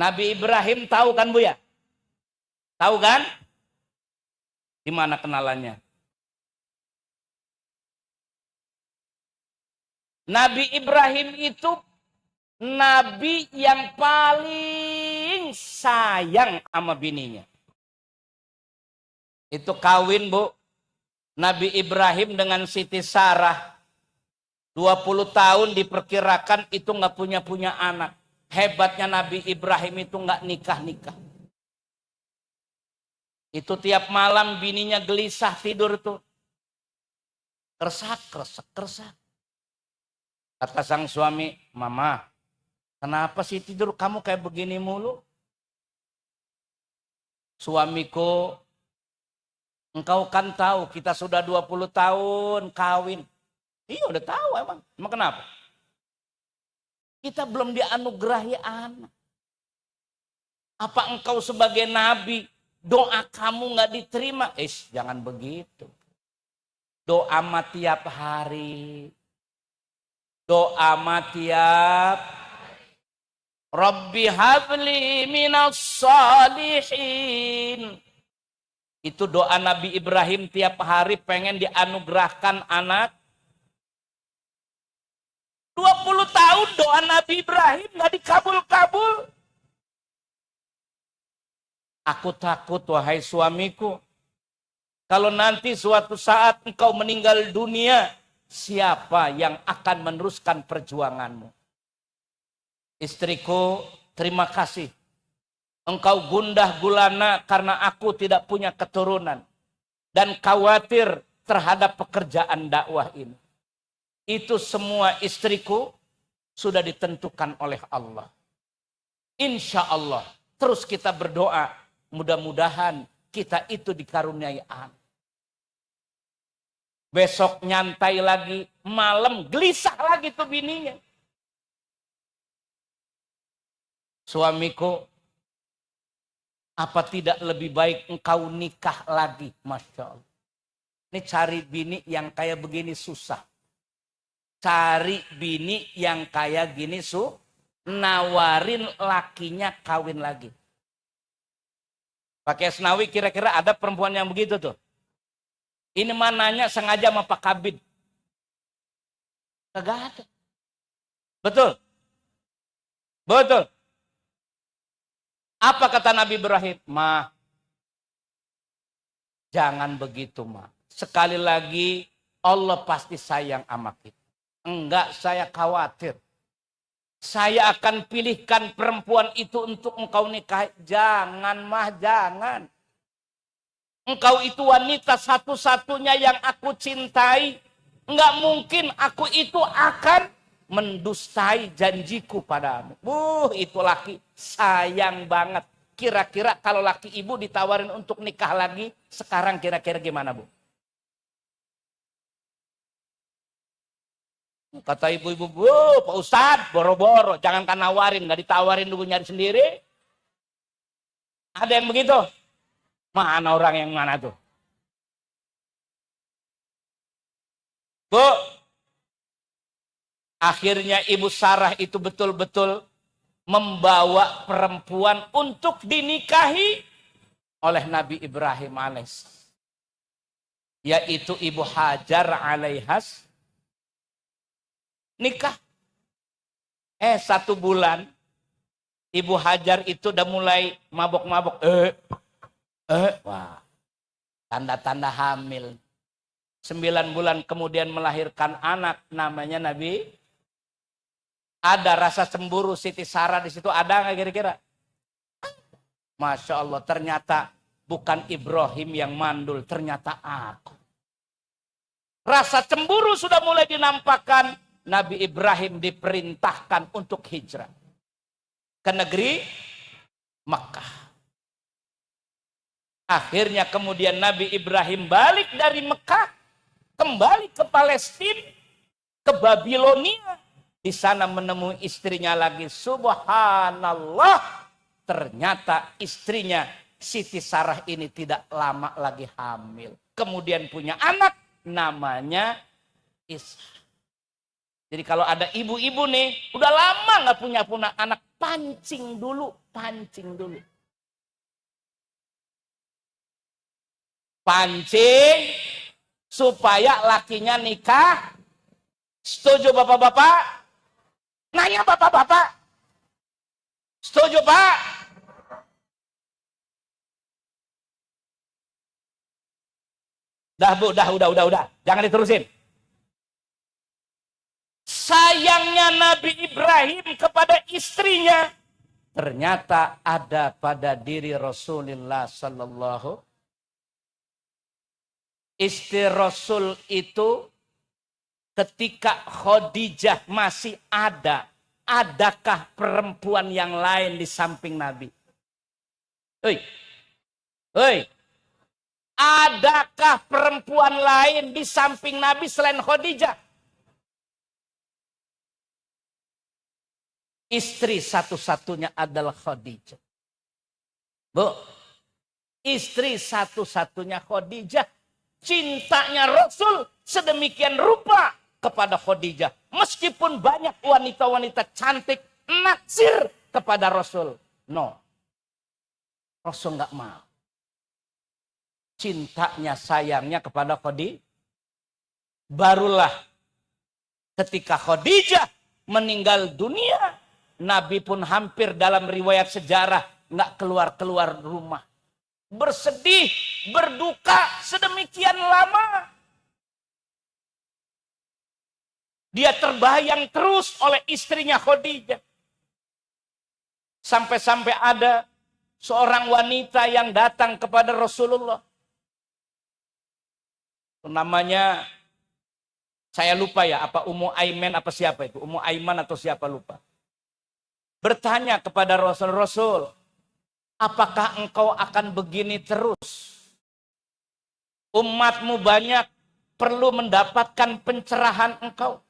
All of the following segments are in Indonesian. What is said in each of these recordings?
Nabi Ibrahim tahu kan Bu ya? Tahu kan? Di mana kenalannya? Nabi Ibrahim itu nabi yang paling sayang sama bininya. Itu kawin Bu. Nabi Ibrahim dengan Siti Sarah. 20 tahun diperkirakan itu nggak punya anak. Hebatnya Nabi Ibrahim itu nggak nikah-nikah. Itu tiap malam bininya gelisah tidur tuh. Kersak. Kata sang suami, Mama, kenapa sih tidur kamu kayak begini mulu? Suamiku, engkau kan tahu kita sudah 20 tahun kawin. Iya udah tahu emang. Emang kenapa? Kita belum dianugerahi anak. Apa engkau sebagai nabi, doa kamu nggak diterima? Jangan begitu. Doa mah tiap hari. Doa mah tiap. Rabbi habli minas salihin. Itu doa Nabi Ibrahim tiap hari pengen dianugerahkan anak. 20 tahun doa Nabi Ibrahim gak dikabul-kabul. Aku takut wahai suamiku. Kalau nanti suatu saat engkau meninggal dunia, siapa yang akan meneruskan perjuanganmu? Istriku, terima kasih. Engkau gundah gulana karena aku tidak punya keturunan. Dan khawatir terhadap pekerjaan dakwah ini. Itu semua istriku sudah ditentukan oleh Allah. Insya Allah. Terus kita berdoa. Mudah-mudahan kita itu dikaruniai anak. Besok nyantai lagi. Malam gelisah lagi tuh bininya. Suamiku, apa tidak lebih baik engkau nikah lagi? Masya Allah. Ini cari bini yang kayak begini susah. Cari bini yang kayak gini nawarin lakinya kawin lagi. Pakai Asnawi kira-kira ada perempuan yang begitu tuh. Ini mananya sengaja sama Pak Kabid. Kagak ada. Betul? Betul. Apa kata Nabi Ibrahim? Ma, jangan begitu ma. Sekali lagi Allah pasti sayang sama kita. Enggak, saya khawatir. Saya akan pilihkan perempuan itu untuk engkau nikah. Jangan mah, jangan. Engkau itu wanita satu-satunya yang aku cintai. Enggak mungkin aku itu akan mendustai janjiku padamu. Itu laki sayang banget. Kira-kira kalau laki ibu ditawarin untuk nikah lagi, sekarang kira-kira gimana Bu? Kata ibu-ibu, Pak Ustadz, boro-boro, jangan kan nawarin, nggak ditawarin dulu nyari sendiri. Ada yang begitu? Mana orang yang mana tuh? Bu, akhirnya Ibu Sarah itu betul-betul membawa perempuan untuk dinikahi oleh Nabi Ibrahim alaihissalam. Yaitu Ibu Hajar alaihas. Nikah. 1 bulan. Ibu Hajar itu udah mulai mabok-mabok. Wah. Tanda-tanda hamil. 9 bulan kemudian melahirkan anak. Namanya Nabi. Ada rasa cemburu Siti Sarah di situ. Ada nggak kira-kira? Masya Allah. Ternyata bukan Ibrahim yang mandul. Ternyata aku. Rasa cemburu sudah mulai dinampakkan. Nabi Ibrahim diperintahkan untuk hijrah ke negeri Makkah. Akhirnya kemudian Nabi Ibrahim balik dari Mekah, kembali ke Palestina, ke Babilonia. Di sana menemui istrinya lagi. Subhanallah, ternyata istrinya Siti Sarah ini tidak lama lagi hamil. Kemudian punya anak namanya Ishak. Jadi kalau ada ibu-ibu nih, udah lama nggak punya anak, pancing dulu. Pancing supaya lakinya nikah. Setuju bapak-bapak? Nanya bapak-bapak. Setuju pak? Dah bu, udah. Jangan diterusin. Sayangnya Nabi Ibrahim kepada istrinya ternyata ada pada diri Rasulullah sallallahu. Istri Rasul itu ketika Khadijah masih ada, adakah perempuan yang lain di samping Nabi? Hei, adakah perempuan lain di samping Nabi selain Khadijah? Istri satu-satunya adalah Khadijah. Bu, istri satu-satunya Khadijah. Cintanya Rasul sedemikian rupa kepada Khadijah. Meskipun banyak wanita-wanita cantik naksir kepada Rasul. No. Rasul nggak mau. Cintanya, sayangnya kepada Khadijah. Barulah ketika Khadijah meninggal dunia, Nabi pun hampir dalam riwayat sejarah nggak keluar rumah. Bersedih, berduka sedemikian lama. Dia terbayang terus oleh istrinya Khadijah. Sampai-sampai ada seorang wanita yang datang kepada Rasulullah. Namanya, saya lupa ya, apa Ummu Aiman apa siapa itu? Ummu Aiman atau siapa lupa. Bertanya kepada Rasul, apakah engkau akan begini terus? Umatmu banyak perlu mendapatkan pencerahan engkau.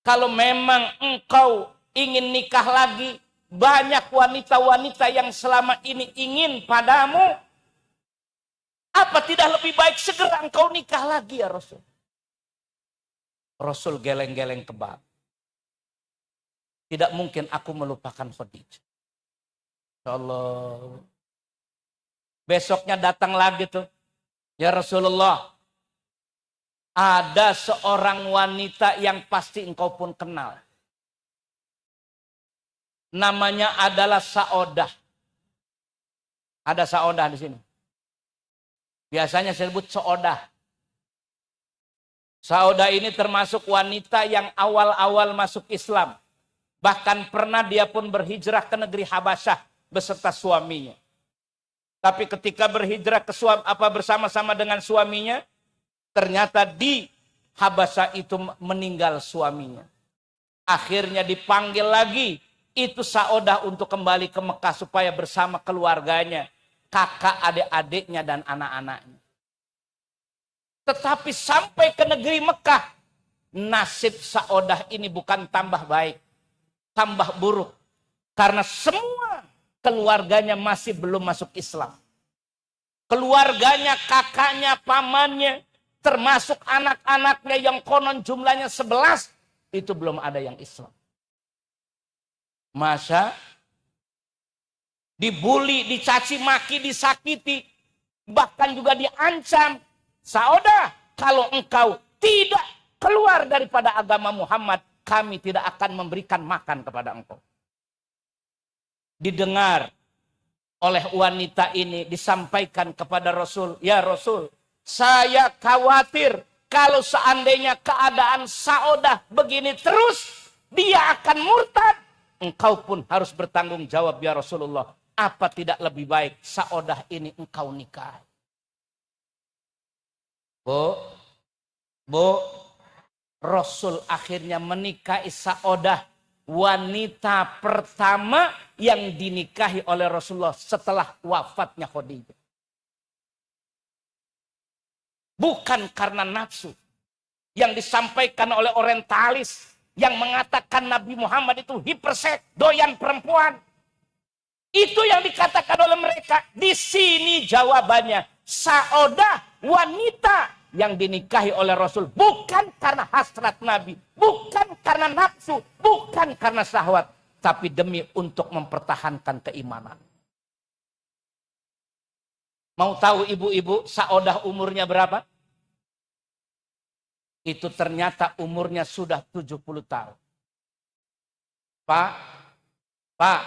Kalau memang engkau ingin nikah lagi, banyak wanita-wanita yang selama ini ingin padamu. Apa tidak lebih baik segera engkau nikah lagi ya Rasul? Rasul geleng-geleng kebal. Tidak mungkin aku melupakan Khadijah. Allah. Besoknya datang lagi tuh. Ya Rasulullah, ada seorang wanita yang pasti engkau pun kenal. Namanya adalah Sa'odah. Ada Sa'odah di sini. Biasanya saya sebut Sa'odah. Sa'odah ini termasuk wanita yang awal-awal masuk Islam. Bahkan pernah dia pun berhijrah ke negeri Habasyah beserta suaminya. Tapi ketika berhijrah bersama-sama dengan suaminya, ternyata di Habasyah itu meninggal suaminya. Akhirnya dipanggil lagi itu Sa'odah untuk kembali ke Mekah supaya bersama keluarganya, kakak, adik-adiknya dan anak-anaknya. Tetapi sampai ke negeri Mekah, nasib Sa'odah ini bukan tambah baik, tambah buruk. Karena semua keluarganya masih belum masuk Islam. Keluarganya, kakaknya, pamannya, termasuk anak-anaknya yang konon jumlahnya 11, itu belum ada yang Islam. Masa dibully, dicaci maki, disakiti, bahkan juga diancam. Sa'odah, kalau engkau tidak keluar daripada agama Muhammad, kami tidak akan memberikan makan kepada engkau. Didengar oleh wanita ini, disampaikan kepada Rasul, ya Rasul, saya khawatir kalau seandainya keadaan Sa'odah begini terus, dia akan murtad. Engkau pun harus bertanggung jawab ya Rasulullah. Apa tidak lebih baik Sa'odah ini engkau nikahi? Bu, Rasul akhirnya menikahi Sa'odah, wanita pertama yang dinikahi oleh Rasulullah setelah wafatnya Khadijah. Bukan karena nafsu yang disampaikan oleh orientalis yang mengatakan Nabi Muhammad itu hiperseks, doyan perempuan. Itu yang dikatakan oleh mereka. Di sini jawabannya, Sa'odah wanita yang dinikahi oleh Rasul bukan karena hasrat Nabi, bukan karena nafsu, bukan karena syahwat, tapi demi untuk mempertahankan keimanan. Mau tahu ibu-ibu Saodah umurnya berapa? Itu ternyata umurnya sudah 70 tahun. Pak,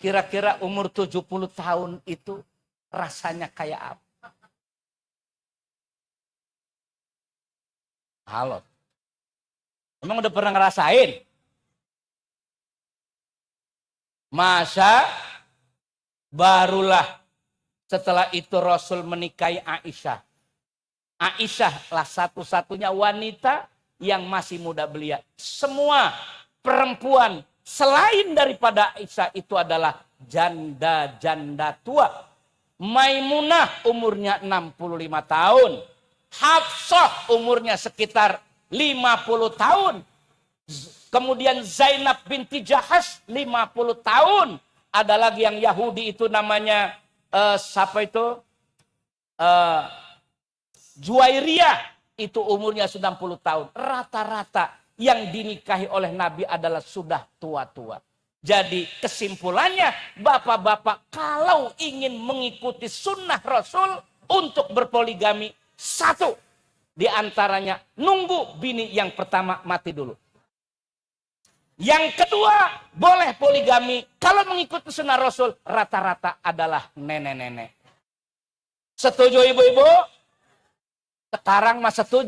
kira-kira umur 70 tahun itu rasanya kayak apa? Halo. Emang udah pernah ngerasain? Masa barulah setelah itu Rasul menikahi Aisyah. Aisyah lah satu-satunya wanita yang masih muda belia. Semua perempuan selain daripada Aisyah itu adalah janda-janda tua. Maimunah umurnya 65 tahun. Hafsah umurnya sekitar 50 tahun. Kemudian Zainab binti Jahash 50 tahun. Ada lagi yang Yahudi itu namanya siapa itu? Juwairiyah itu umurnya 90 tahun. Rata-rata yang dinikahi oleh Nabi adalah sudah tua-tua. Jadi kesimpulannya, bapak-bapak kalau ingin mengikuti sunnah Rasul untuk berpoligami, satu di antaranya nunggu bini yang pertama mati dulu. Yang kedua, boleh poligami kalau mengikuti sunnah Rasul, rata-rata adalah nenek-nenek. Setuju ibu-ibu? Sekarang mah setuju.